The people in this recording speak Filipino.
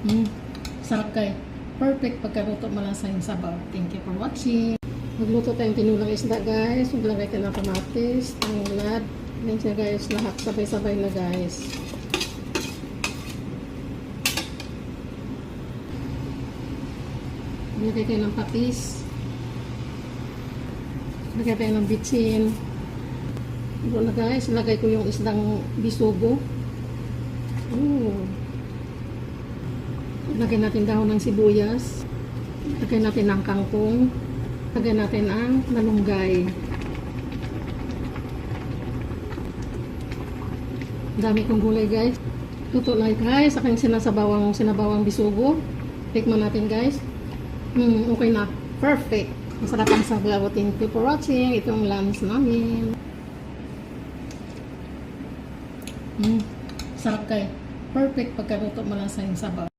Mm, sarap kay. Perfect pagkaluto malasa yung sabaw. Thank you for watching. Magluto tayong tinulang isda guys. Maglagay tayo ng kamatis, tanglad. Yan siya guys. Lahat sabay-sabay na guys. Maglagay tayo ng patis. Maglagay tayo ng bitsin. Ito na guys. Lagay ko yung isdang bisugo. Lagyan natin dahon ng sibuyas. Lagyan natin ng kangkong. Lagyan natin ang malunggay. Dami kong gulay guys. Luto na guys. Aking sinabawang bisugo. Tikman natin guys. Okay na. Perfect. Masarap ang sabaw. Thank you for watching. Itong lunch namin. Sarap kay. Perfect pagkaluto malasa yung sabaw.